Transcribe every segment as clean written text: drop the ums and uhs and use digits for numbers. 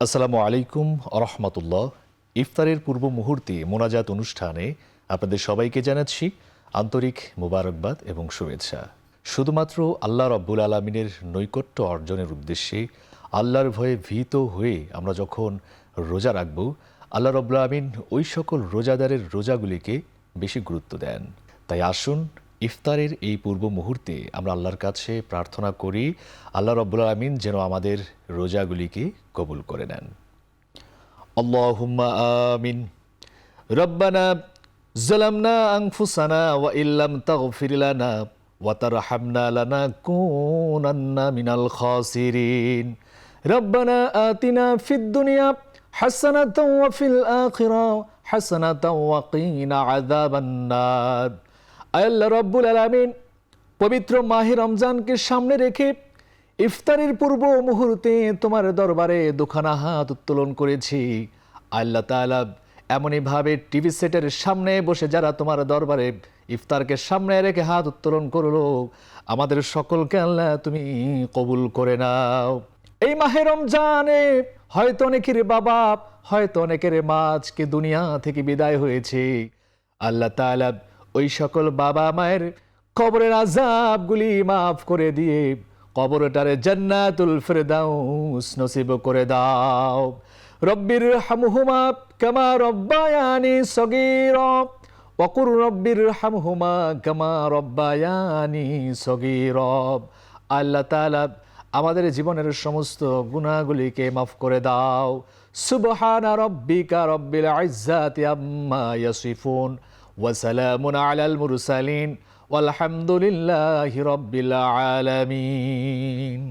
আসসালামু আলাইকুম রহমতুল্লাহ। ইফতারের পূর্ব মুহূর্তে মোনাজাত অনুষ্ঠানে আপনাদের সবাইকে জানাচ্ছি আন্তরিক মুবারকবাদ এবং শুভেচ্ছা। শুধুমাত্র আল্লাহ রব্বুল আলমিনের নৈকট্য অর্জনের উদ্দেশ্যে আল্লাহর ভয়ে ভীত হয়ে আমরা যখন রোজা রাখব, আল্লাহ রব্বুল আলমিন ওই সকল রোজাদারের রোজাগুলিকে বেশি গুরুত্ব দেন। তাই আসুন ইফতারের এই পূর্ব মুহূর্তে আমরা আল্লাহর কাছে প্রার্থনা করি আল্লাহ রব্বুল আলমিন যেন আমাদের রোজাগুলিকে কবুল করে নেন। আল্লাহুম্মা আমিন। রব্বানা যালামনা আনফুসানা ওয়া ইল্লাম তাগফির লানা ওয়া তারহামনা লানাকুনান্না মিনাল খাসিরিন। রব্বানা আতিনা ফিদ দুনিয়া হাসানাতাও ওয়া ফিল আখিরাহ হাসানাতাও ওয়া কিনা আযাবান নার। আল্লাহ রব্বুল আলামিন পবিত্র মাহে রমজানকে সামনে রেখে ইফতারের পূর্ব মুহূর্তে তোমার দরবারে দুখানা হাত উত্তোলন করেছি। আল্লাহ তাআলা এমনইভাবে টিভি সেটের সামনে বসে যারা তোমার দরবারে ইফতারকে সামনে রেখে হাত উত্তোলন করলো, আমাদের সকলকে আল্লাহ তুমি কবুল করে নাও। এই মাহে রমজানে হয়তো অনেকের বাবা, হয়তো অনেকের মা আজকে দুনিয়া থেকে বিদায় হয়েছে। আল্লাহ তাআলা ওই সকল বাবা মায়ের কবরের আযাবগুলি মাফ করে দিয়ে কবরটারে জান্নাতুল ফিরদাউস নসিব করে দাও। রব্বির হামহুমা কামা রব্বায়ানি সগীরা ওয়া কুর রব্বির হামহুমা কামা রব্বায়ানি সগীরা। আল্লাহ তাআলা আমাদের জীবনের সমস্ত গুনাহগুলিকে মাফ করে দাও। সুবহানা রব্বিকা রব্বিল ইজ্জাতি আম্মা ইয়াসিফুন ওয়া সালামুন আলাল মুরসালিন ওয়ালহামদুলিল্লাহি রাব্বিল আলামিন।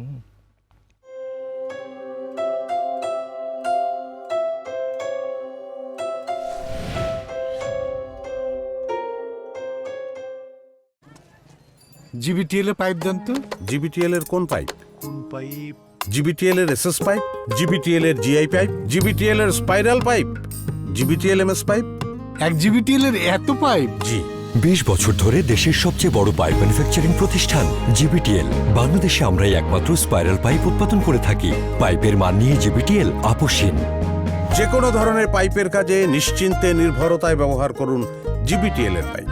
জিবিটিএল এর পাইপ দেন তো। জিবিটিএল এর কোন পাইপ? জিবিটিএল এর এসএস পাইপ, জিবিটিএল এর জিআই পাইপ, জিবিটিএল এর স্পাইরাল পাইপ, জিবিটিএল এমএস পাইপ। এক জিবিটিএল এর এত পাইপ? জি। 20 বছর ধরে দেশের সবচেয়ে বড় পাইপ ম্যানুফ্যাকচারিং প্রতিষ্ঠান জিবিটিএল। বাংলাদেশে আমরাই একমাত্র স্পাইরাল পাইপ উৎপাদন করে থাকি। পাইপের মান নিয়ে জিবিটিএল আপোষহীন। যে কোনো ধরনের পাইপের কাজে নিশ্চিন্তে নির্ভরতায় ব্যবহার করুন জিবিটিএল এর পাইপ।